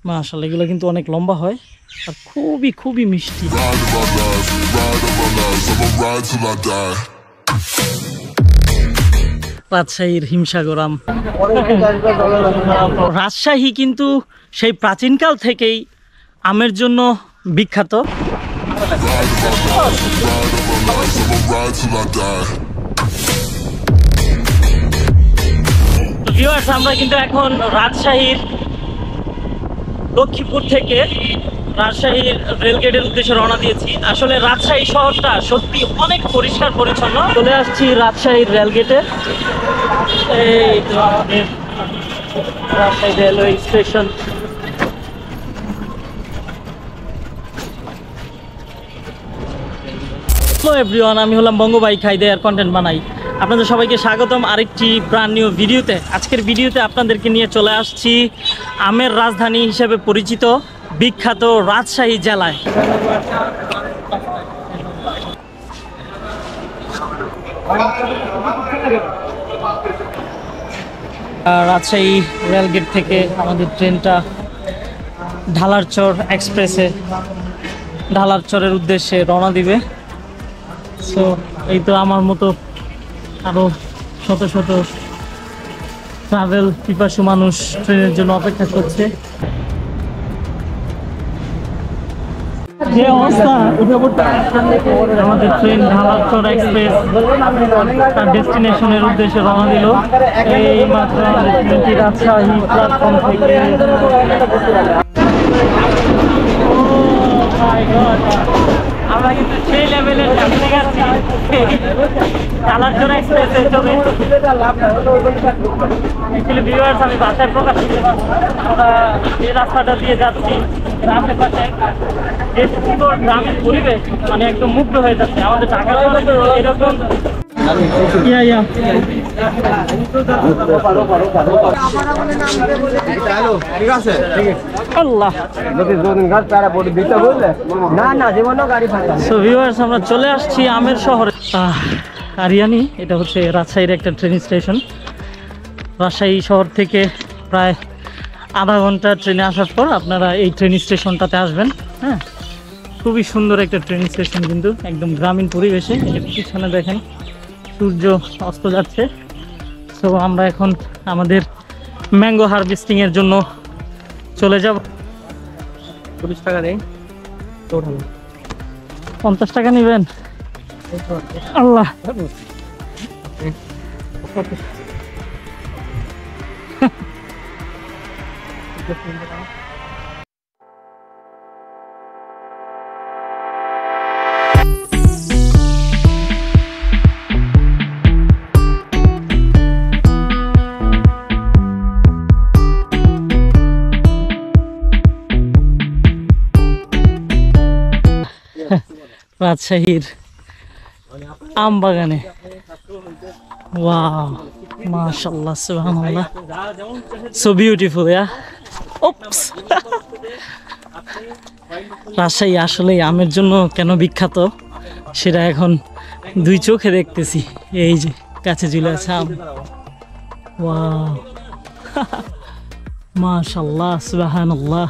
মাশাআল্লাহ, এগুলো কিন্তু অনেক লম্বা হয় আর খুবই খুবই মিষ্টি। রাজশাহীর হিমসাগর আম। রাজশাহী কিন্তু সেই প্রাচীনকাল থেকেই আমের জন্য বিখ্যাত। আমরা কিন্তু এখন রাজশাহীর লক্ষ্মীপুর থেকে রাজশাহীর রেলগেটের উদ্দেশ্যে রওনা দিয়েছি। আসলে রাজশাহী শহরটা সত্যি অনেক পরিষ্কার পরিচ্ছন্ন। চলে আসছি রাজশাহীর রেলগেটে। এই তো আমাদের Rajshahi railway station. Hello everyone, আমি হলাম বঙ্গভাই, খাই দেয় আর কন্টেন্ট বানাই। আপনাদের সবাইকে স্বাগতম আরেকটি ব্র্যান্ড নিউ ভিডিওতে। আজকের ভিডিওতে আপনাদেরকে নিয়ে চলে আসছি আমের রাজধানী হিসেবে পরিচিত বিখ্যাত রাজশাহী জেলায়। রাজশাহী রেলগেট থেকে আমাদের ট্রেনটা ঢালারচর এক্সপ্রেসে ঢালারচরের উদ্দেশ্যে রওনা দিবে। সো এই তো আমার মতো আরো শত শত ট্রাভেল পিপাসু মানুষ ট্রেনের জন্য অপেক্ষা করছে। যে অবস্থা, আমাদের ট্রেন ঢালারচর এক্সপ্রেস তার ডেস্টিনেশনের উদ্দেশ্যে রওনা দিল। এই মাত্র আমাদের ট্রেনটি রাজশাহী প্ল্যাটফর্ম থেকে আমরা কিন্তু সেই লেভেলের যাত্রী আছি। ঢালারচর এক্সপ্রেসের ছবি অ্যাকচুয়ালি ভিউয়ার্স আমি ভাষায় প্রকাশ করতে পারবো না। আমরা এই রাস্তাটা দিয়ে যাচ্ছি, গ্রামের পাশে যে সুন্দর গ্রামের পরিবেশ, মানে একদম মুগ্ধ হয়ে যাচ্ছে। আমাদের ঢাকা এরকম আমরা চলে আসছি আমের শহরে কারিয়ানি। এটা হচ্ছে রাজশাহীর একটা ট্রেন স্টেশন। রাজশাহী শহর থেকে প্রায় আধা ঘন্টা ট্রেনে আসার পর আপনারা এই ট্রেন স্টেশনটাতে আসবেন। হ্যাঁ, খুবই সুন্দর একটা ট্রেন স্টেশন, কিন্তু একদম গ্রামীণ পরিবেশে। পিছনে দেখেন সূর্য অস্ত যাচ্ছে। সো আমরা এখন আমাদের ম্যাঙ্গো হারভেস্টিং এর জন্য চলে যাব। 40 টাকা নেই, 50 টাকা নেবেন? আল্লাহ, রাজশাহীর আম বাগানে। ওয়াও, মাশাআল্লাহ, সুবহানাল্লাহ, সো বিউটিফুল। ওপস, রাজশাহী আসলে আমের জন্য কেন বিখ্যাত সেটা এখন দুই চোখে দেখতেছি। এই যে কাছে ঝুলে আছে আম। ওয়াও, মাশাআল্লাহ, সুবহানাল্লাহ।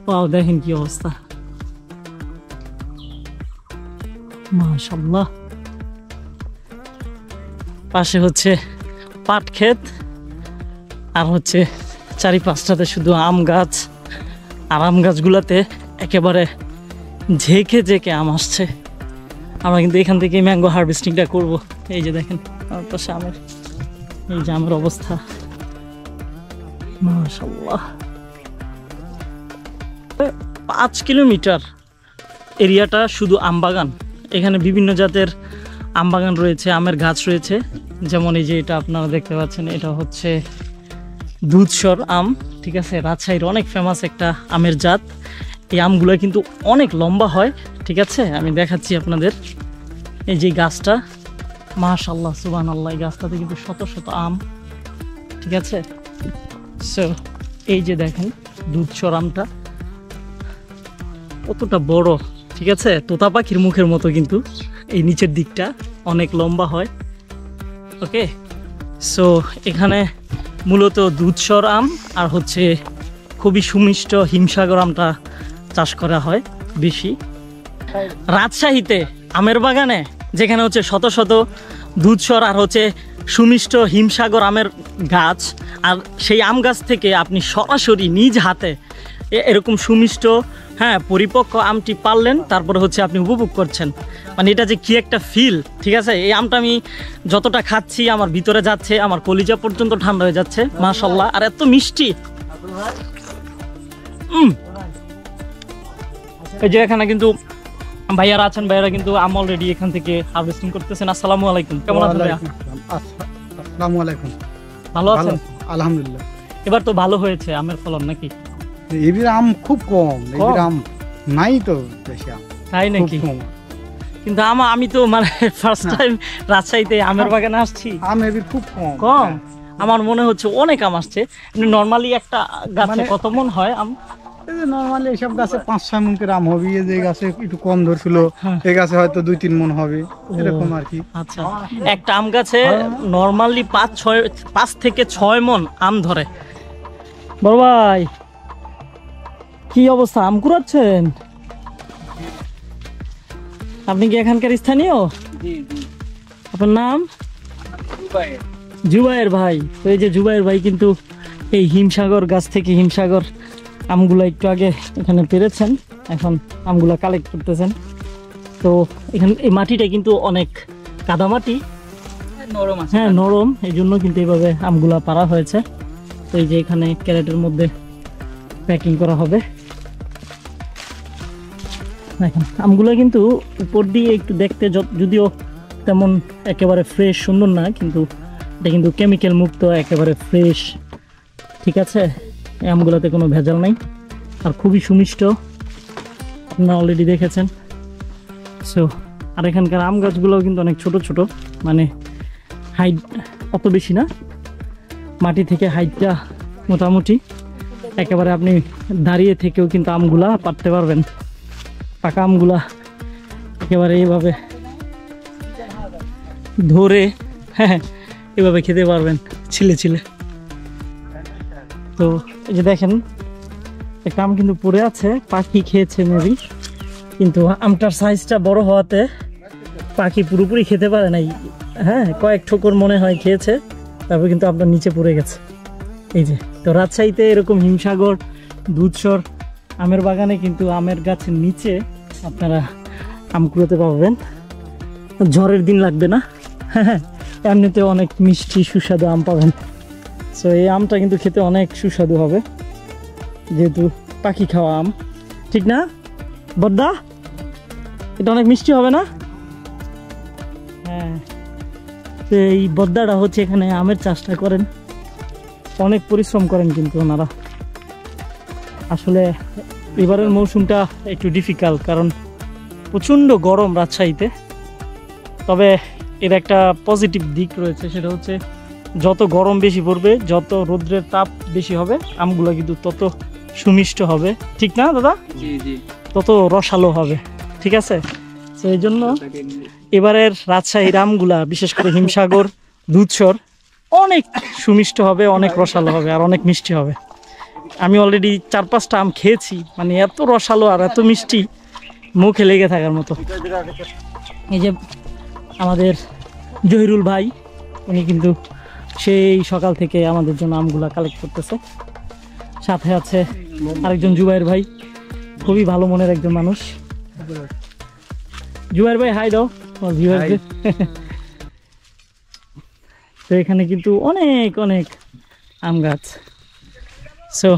ওয়াও, দেখেন কি অবস্থা, মাশাআল্লাহ। পাশে হচ্ছে পাট ক্ষেত, আর হচ্ছে চারিপাশটাতে শুধু আম গাছ, আর আম গাছগুলোতে একেবারে ঝেঁকে ঝেঁকে আম আসছে। আমরা কিন্তু এখান থেকে ম্যাঙ্গো হারভেস্টিংটা করব। এই যে দেখেন আমার পাশে আমের, এই যে আমের অবস্থা, মাশাআল্লাহ। 5 কিলোমিটার এরিয়াটা শুধু আম বাগান। এখানে বিভিন্ন জাতের আম বাগান রয়েছে, আমের গাছ রয়েছে। যেমন এই যে এটা আপনারা দেখতে পাচ্ছেন, এটা হচ্ছে দুধসর আম। ঠিক আছে, রাজশাহীর অনেক ফেমাস একটা আমের জাত। এই আমগুলো কিন্তু অনেক লম্বা হয়। ঠিক আছে, আমি দেখাচ্ছি আপনাদের। এই যে গাছটা, মাশাআল্লাহ, সুবহানাল্লাহ, এই গাছটাতে কিন্তু শত শত আম। ঠিক আছে, সো এই যে দেখেন দুধসর আমটা কতটা বড়। ঠিক আছে, তোতা পাখির মুখের মতো, কিন্তু এই নিচের দিকটা অনেক লম্বা হয়। ওকে, সো এখানে মূলত দুধসর আম আর হচ্ছে খুবই সুমিষ্ট হিমসাগর আমটা চাষ করা হয় বেশি। রাজশাহীতে আমের বাগানে যেখানে হচ্ছে শত শত দুধসর আর হচ্ছে সুমিষ্ট হিমসাগর আমের গাছ, আর সেই আম গাছ থেকে আপনি সরাসরি নিজ হাতে এরকম সুমিষ্ট পরিপক্ক আমটি পারলেন, তারপরে হচ্ছে আপনি উপভোগ করছেন। মানে এটা যে কি একটা ফিল, ঠিক আছে। এই আমটা আমি যতটা খাচ্ছি আমার ভিতরে যাচ্ছে, আমার কলিজা পর্যন্ত ঠান্ডা হয়ে যাচ্ছে, মাশাআল্লাহ। আর এত মিষ্টি। এই যে এখানে কিন্তু ভাইয়ারা আছেন, ভাইয়ারা কিন্তু আম অলরেডি এখান থেকে হারভেস্টিং করতেছেন। আসসালামু আলাইকুম, কেমন আছেন ভাইয়া? আসসালামু আলাইকুম। ভালো আছেন? আলহামদুলিল্লাহ। এবার তো ভালো হয়েছে আমের ফলন নাকি? এবার আম খুব কম, এবার আম নাই তো বেশি আম। তাই নাকি? কিন্তু আমি তো মানে ফার্স্ট টাইম রাজশাহীতে আমের বাগানে আসছি। আম এবার খুব কম কম? আমার মনে হচ্ছে অনেক আম আসছে। নরমালি একটা গাছে কত মন হয় আম? নরমালি এইসব গাছে 5-6 মন করে আম হবে। এই যে গাছে একটু কম ধরছিল, এই গাছে হয়তো 2-3 মন হবে, এরকম আর কি। আচ্ছা, একটা আম গাছে নরমালি 5 থেকে 6 মন আম ধরে। বড় ভাই কি অবস্থা, আম কুড়াচ্ছেন? আপনি কি এখানকার স্থানীয়? আপনার নাম? জুবায়ের ভাই। তো এই যে জুবায়ের ভাই কিন্তু এই হিমসাগর গাছ থেকে হিমসাগর আমগুলো একটু আগে এখানে পেরেছেন, এখন আমগুলা কালেক্ট করতেছেন। তো এখানে এই মাটিটা কিন্তু অনেক কাদা মাটি, নরম আছে। হ্যাঁ নরম, এই জন্য কিন্তু এইভাবে আমগুলা পারা হয়েছে। তো এই যে এখানে ক্যারেটের মধ্যে প্যাকিং করা হবে। দেখেন আমগুলো কিন্তু উপর দিয়ে একটু দেখতে যদিও তেমন একেবারে ফ্রেশ সুন্দর না, কিন্তু এটা কিন্তু কেমিক্যাল মুক্ত, একেবারে ফ্রেশ, ঠিক আছে। এই আমগুলোতে কোনো ভেজাল নাই আর খুবই সুমিষ্ট, আপনারা অলরেডি দেখেছেন। সো আর এখানকার আম গাছগুলোও কিন্তু অনেক ছোট ছোট, মানে হাইট অত বেশি না, মাটি থেকে হাইটটা মোটামুটি একেবারে আপনি দাঁড়িয়ে থেকেও কিন্তু আমগুলা পারতে পারবেন। পাকা আমগুলা একেবারে এইভাবে ধরে এভাবে খেতে পারবেন ছিলে ছিলে। তো এই যে দেখেন একটা আম কিন্তু পড়ে আছে, পাখি খেয়েছে মেবি, কিন্তু আমটার সাইজটা বড় হওয়াতে পাখি পুরোপুরি খেতে পারে নাই। কয়েক ঠোকর মনে হয় খেয়েছে, তারপর কিন্তু আমটা নিচে পড়ে গেছে। এই যে তো রাজশাহীতে এরকম হিমসাগর দুধসর আমের বাগানে কিন্তু আমের গাছের নিচে আপনারা আম কুড়াতে পারবেন, ঝড়ের দিন লাগবে না। এমনিতে অনেক মিষ্টি সুস্বাদু আম পাবেন। সো এই আমটা কিন্তু খেতে অনেক সুস্বাদু হবে, যেহেতু পাখি খাওয়া আম, ঠিক না বদ্দা? এটা অনেক মিষ্টি হবে না? হ্যাঁ, তো এই বদ্দাটা হচ্ছে এখানে আমের চাষটা করেন, অনেক পরিশ্রম করেন কিন্তু ওনারা। আসলে এবারের মৌসুমটা একটু ডিফিকাল্ট, কারণ প্রচণ্ড গরম রাজশাহীতে। তবে এর একটা পজিটিভ দিক রয়েছে, সেটা হচ্ছে যত গরম বেশি পড়বে, যত রৌদ্রের তাপ বেশি হবে, আমগুলো কিন্তু তত সুমিষ্ট হবে, ঠিক না দাদা? তত রসালো হবে, ঠিক আছে। তো এই জন্য এবারের রাজশাহীর আমগুলা, বিশেষ করে হিমসাগর দুধসর, অনেক সুমিষ্ট হবে, অনেক রসালো হবে আর অনেক মিষ্টি হবে। আমি অলরেডি 4-5টা আম খেয়েছি, মানে এত রসালো আর এত মিষ্টি, মুখে লেগে থাকার মতো। এই যে আমাদের জহিরুল ভাই, উনি কিন্তু সেই সকাল থেকে আমাদের জন্য আমগুলা কালেক্ট করতেছে। সাথে আছে আরেকজন জুবাইর ভাই, খুবই ভালো মনের একজন মানুষ। জুবাইর ভাই হাই দাও। তো এখানে কিন্তু অনেক অনেক আম গাছ। সো